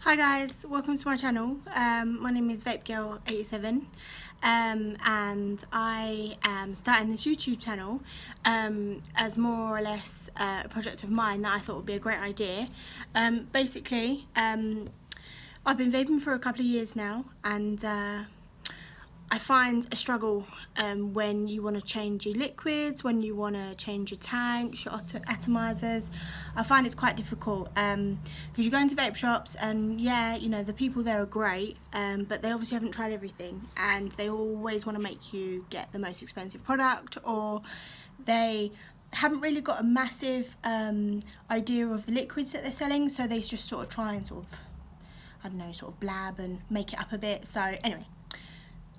Hi guys, welcome to my channel. My name is VapeGirl87 and I am starting this YouTube channel as more or less a project of mine that I thought would be a great idea. Basically, I've been vaping for a couple of years now, and I find a struggle when you want to change your liquids, when you want to change your tanks, your atomizers. I find it's quite difficult because you go into vape shops and yeah, you know, the people there are great, but they obviously haven't tried everything, and they always want to make you get the most expensive product, or they haven't really got a massive idea of the liquids that they're selling, so they just sort of try and sort of, I don't know, sort of blab and make it up a bit. So anyway,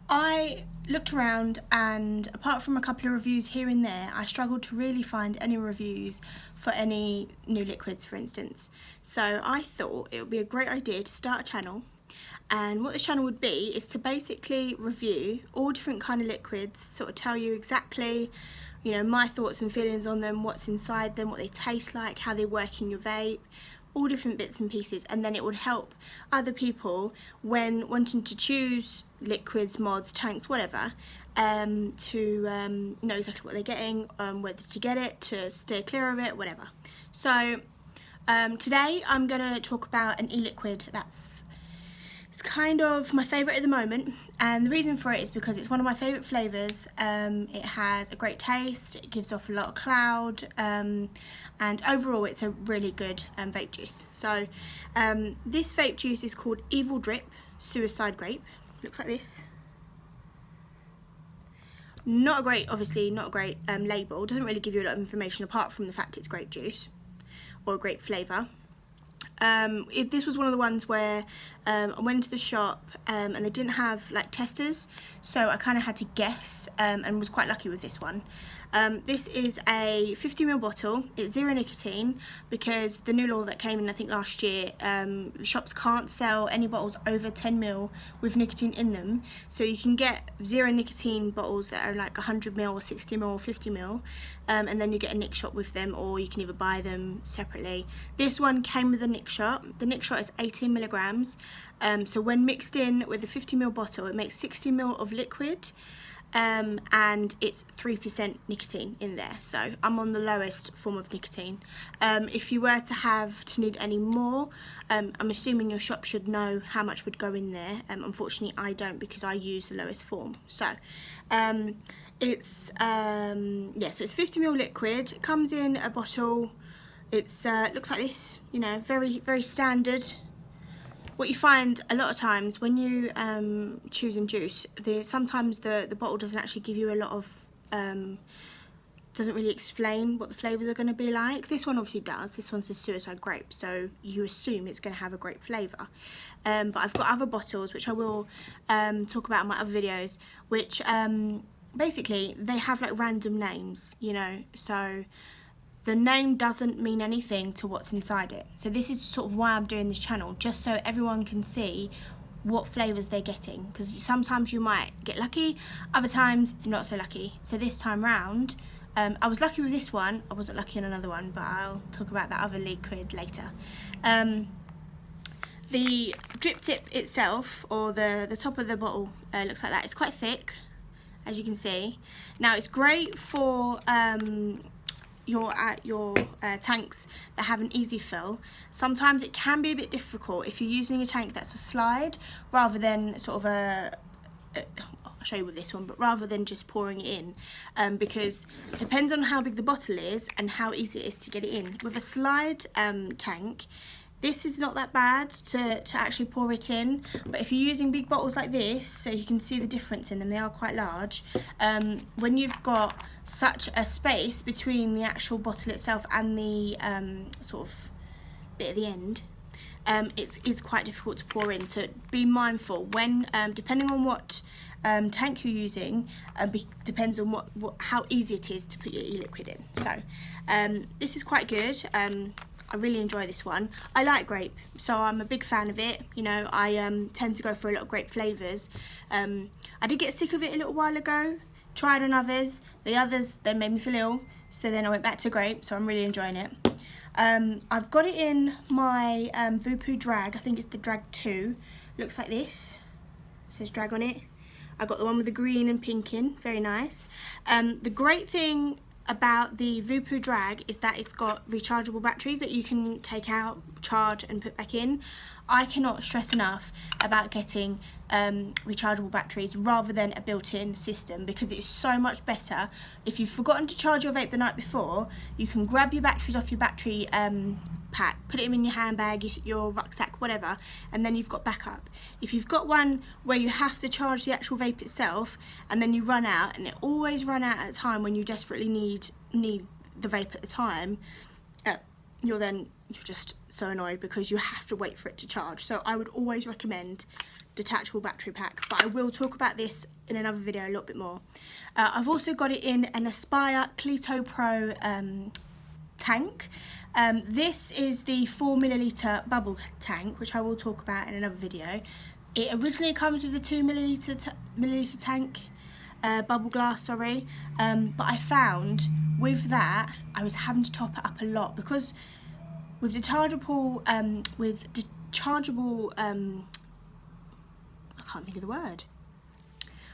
I looked around, and apart from a couple of reviews here and there, I struggled to really find any reviews for any new liquids, for instance. So I thought it would be a great idea to start a channel, and what this channel would be is to basically review all different kind of liquids, sort of tell you exactly, you know, my thoughts and feelings on them, what's inside them, what they taste like, how they work in your vape, all different bits and pieces, and then it would help other people when wanting to choose liquids, mods, tanks, whatever, to know exactly what they're getting, whether to get it, to steer clear of it, whatever. So today I'm going to talk about an e-liquid that's kind of my favourite at the moment, and the reason for it is because it's one of my favourite flavours. It has a great taste, it gives off a lot of cloud, and overall it's a really good vape juice. So this vape juice is called Evil Drip Suicide Grape. Looks like this. Not a great, obviously not a great label, doesn't really give you a lot of information apart from the fact it's grape juice or a grape flavour. This was one of the ones where I went into the shop and they didn't have like testers, so I kind of had to guess, and was quite lucky with this one. This is a 50ml bottle. It's zero nicotine because the new law that came in I think last year, shops can't sell any bottles over 10ml with nicotine in them, so you can get zero nicotine bottles that are like 100ml or 60ml or 50ml, and then you get a nic shot with them, or you can either buy them separately. This one came with a nic shot. The nic shot is 18mg, so when mixed in with a 50ml bottle it makes 60ml of liquid, and it's 3% nicotine in there, so I'm on the lowest form of nicotine. If you were to need any more, I'm assuming your shop should know how much would go in there. Unfortunately I don't, because I use the lowest form. So it's yeah, so it's 50ml liquid. It comes in a bottle. It's looks like this, you know, very standard. What you find a lot of times when you choosing juice, sometimes the bottle doesn't actually give you a lot of, doesn't really explain what the flavours are going to be like. This one obviously does. This one says Suicide Grape, so you assume it's going to have a grape flavour. But I've got other bottles which I will talk about in my other videos, which basically they have like random names, you know, so the name doesn't mean anything to what's inside it. So this is sort of why I'm doing this channel, just so everyone can see what flavours they're getting, because sometimes you might get lucky, other times not so lucky. So this time round, I was lucky with this one, I wasn't lucky on another one, but I'll talk about that other liquid later. The drip tip itself, or the top of the bottle, looks like that. It's quite thick, as you can see. Now it's great for your tanks that have an easy fill. Sometimes it can be a bit difficult if you're using a tank that's a slide rather than sort of I'll show you with this one, but rather than just pouring it in, because it depends on how big the bottle is and how easy it is to get it in. With a slide tank, this is not that bad to actually pour it in, but if you're using big bottles like this, so you can see the difference in them, they are quite large, when you've got such a space between the actual bottle itself and the sort of bit at the end, it's quite difficult to pour in. So be mindful when, depending on what tank you're using, depends on how easy it is to put your e-liquid in. So this is quite good. I really enjoy this one. I like grape, so I'm a big fan of it. You know, I tend to go for a lot of grape flavours. I did get sick of it a little while ago, tried on others. The others, they made me feel ill, so then I went back to grape, so I'm really enjoying it. I've got it in my Voopoo Drag. I think it's the Drag 2. Looks like this. It says Drag on it. I got the one with the green and pink in. Very nice. The great thing about the Voopoo Drag is that it's got rechargeable batteries that you can take out, charge and put back in. I cannot stress enough about getting rechargeable batteries rather than a built-in system, because it's so much better. If you've forgotten to charge your vape the night before, you can grab your batteries off your battery pack, put them in your handbag, your rucksack, whatever, and then you've got backup. If you've got one where you have to charge the actual vape itself and then you run out, and it always run out at a time when you desperately need the vape at the time, you're just so annoyed because you have to wait for it to charge. So I would always recommend detachable battery pack, but I will talk about this in another video a little bit more. I've also got it in an Aspire Cleito Pro tank. This is the 4ml bubble tank, which I will talk about in another video. It originally comes with a 2ml tank, bubble glass, sorry, but I found with that I was having to top it up a lot, because with detachable I can't think of the word.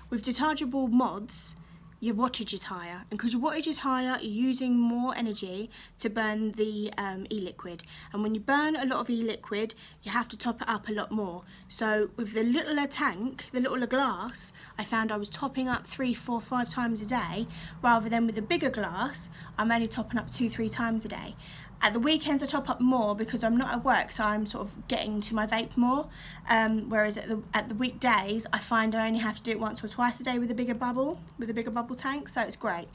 With detachable mods, your wattage is higher, and because your wattage is higher, you're using more energy to burn the e-liquid, and when you burn a lot of e-liquid, you have to top it up a lot more. So with the littler tank, the littler glass, I found I was topping up 3, 4, 5 times a day, rather than with the bigger glass, I'm only topping up 2, 3 times a day. At the weekends I top up more because I'm not at work, so I'm sort of getting to my vape more, whereas at the weekdays I find I only have to do it once or twice a day with a bigger bubble tank, so it's great.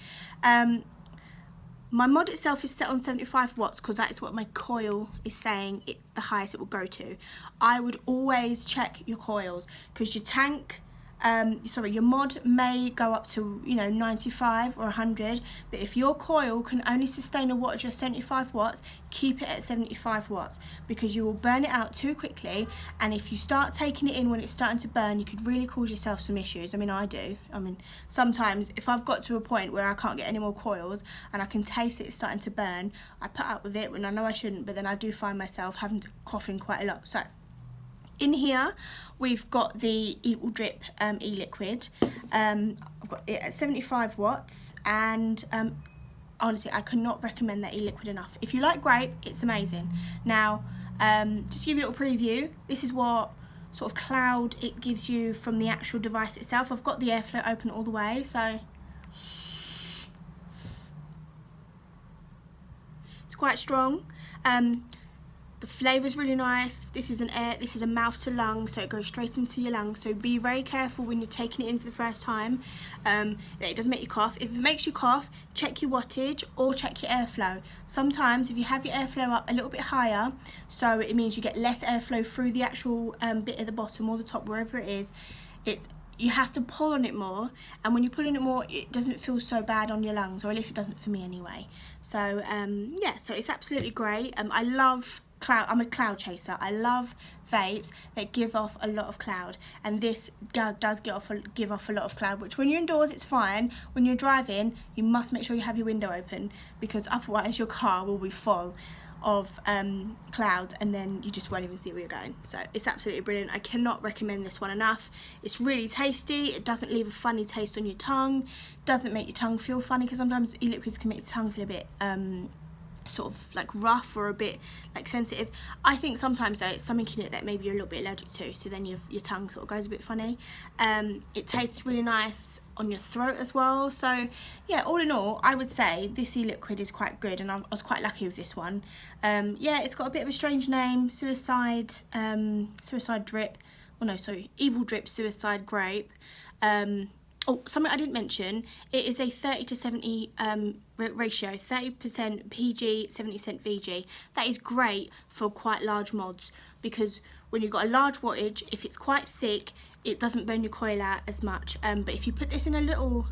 My mod itself is set on 75 watts because that is what my coil is saying the highest it will go to. I would always check your coils, because your tank, your mod may go up to 95 or 100, but if your coil can only sustain a wattage of 75 watts, keep it at 75 watts, because you will burn it out too quickly, and if you start taking it in when it's starting to burn, you could really cause yourself some issues. I mean, I do. I mean, sometimes if I've got to a point where I can't get any more coils and I can taste it starting to burn, I put up with it when I know I shouldn't, but then I do find myself having to cough in quite a lot. So in here we've got the Evil Drip e-liquid. I've got it at 75 watts, and honestly I cannot recommend that e-liquid enough. If you like grape, it's amazing. Now just to give you a little preview, this is what sort of cloud it gives you from the actual device itself. I've got the airflow open all the way, so it's quite strong. The flavour's really nice. This is a mouth to lung, so it goes straight into your lungs. So be very careful when you're taking it in for the first time. That it doesn't make you cough. If it makes you cough, check your wattage or check your airflow. Sometimes if you have your airflow up a little bit higher, so it means you get less airflow through the actual bit at the bottom or the top, wherever it is, you have to pull on it more, and when you pull on it more, it doesn't feel so bad on your lungs, or at least it doesn't for me anyway. So yeah, so it's absolutely great. I love cloud. I'm a cloud chaser. I love vapes that give off a lot of cloud, and this does give off a lot of cloud, which when you're indoors it's fine. When you're driving, you must make sure you have your window open, because otherwise your car will be full of clouds, and then you just won't even see where you're going. So it's absolutely brilliant. I cannot recommend this one enough. It's really tasty. It doesn't leave a funny taste on your tongue, doesn't make your tongue feel funny, because sometimes e-liquids can make your tongue feel a bit sort of like rough or a bit like sensitive. I think sometimes though it's something in it that maybe you're a little bit allergic to, so then your tongue sort of goes a bit funny. It tastes really nice on your throat as well. So yeah, all in all, I would say this e-liquid is quite good, and I was quite lucky with this one. Yeah, it's got a bit of a strange name, Suicide Drip, oh no, sorry, Evil Drip Suicide Grape. Oh, something I didn't mention, it is a 30 to 70 ratio, 30% PG, 70% VG. That is great for quite large mods, because when you've got a large wattage, if it's quite thick, it doesn't burn your coil out as much. But if you put this in a little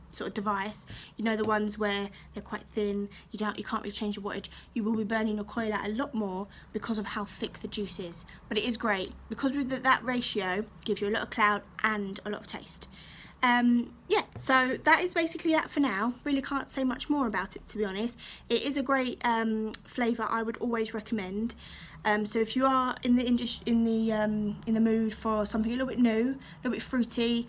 sort of device, you know, the ones where they're quite thin, you can't really change your wattage, you will be burning your coil out a lot more because of how thick the juice is. But it is great because with that ratio, gives you a lot of cloud and a lot of taste. Yeah, so that is basically that for now. Really can't say much more about it, to be honest. It is a great flavour. I would always recommend. So if you are in the mood for something a little bit new, a little bit fruity,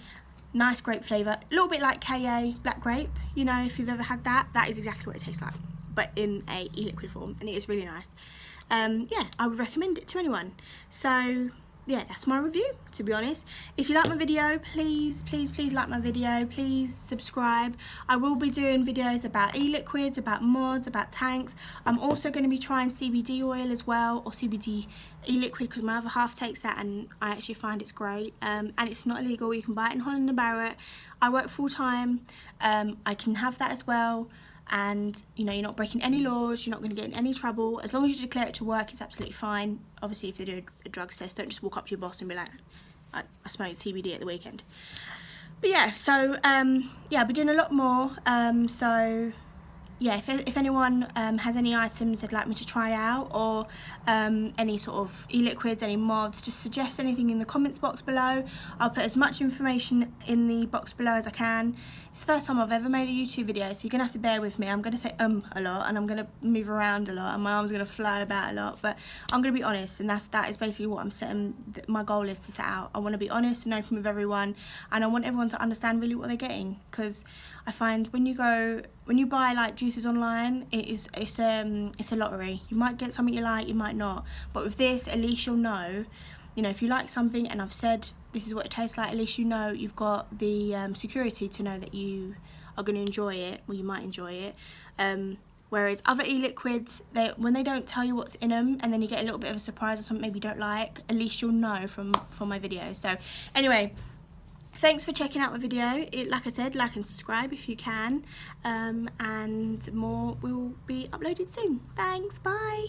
nice grape flavour, a little bit like KA black grape, you know, if you've ever had that, that is exactly what it tastes like, but in a e-liquid form, and it is really nice. Yeah, I would recommend it to anyone. So yeah, that's my review, to be honest. If you like my video, please like my video, please subscribe. I will be doing videos about e-liquids, about mods, about tanks. I'm also going to be trying CBD oil as well, or CBD e-liquid, because my other half takes that and I actually find it's great. And it's not illegal, you can buy it in Holland and Barrett. I work full time, I can have that as well. And you know, you're not breaking any laws, you're not going to get in any trouble. As long as you declare it to work, it's absolutely fine. Obviously, if they do a drugs test, don't just walk up to your boss and be like, I smoked CBD at the weekend. But yeah, so yeah, I'll be doing a lot more. So yeah, if anyone has any items they'd like me to try out, or any sort of e-liquids, any mods, just suggest anything in the comments box below. I'll put as much information in the box below as I can. It's the first time I've ever made a YouTube video, so you're going to have to bear with me. I'm going to say a lot, and I'm going to move around a lot, and my arm's going to fly about a lot, but I'm going to be honest, and that is basically what I'm setting, my goal is to set out. I want to be honest and open with everyone, and I want everyone to understand really what they're getting, because I find when you buy like juices online, it's a lottery. You might get something you like, you might not, but with this, at least you'll know. You know, if you like something and I've said this is what it tastes like, at least you know you've got the security to know that you are going to enjoy it, or you might enjoy it. Whereas other e-liquids, when they don't tell you what's in them, and then you get a little bit of a surprise or something maybe you don't like, at least you'll know from my videos. So anyway, thanks for checking out my video. Like I said, like and subscribe if you can, and more will be uploaded soon. Thanks, bye.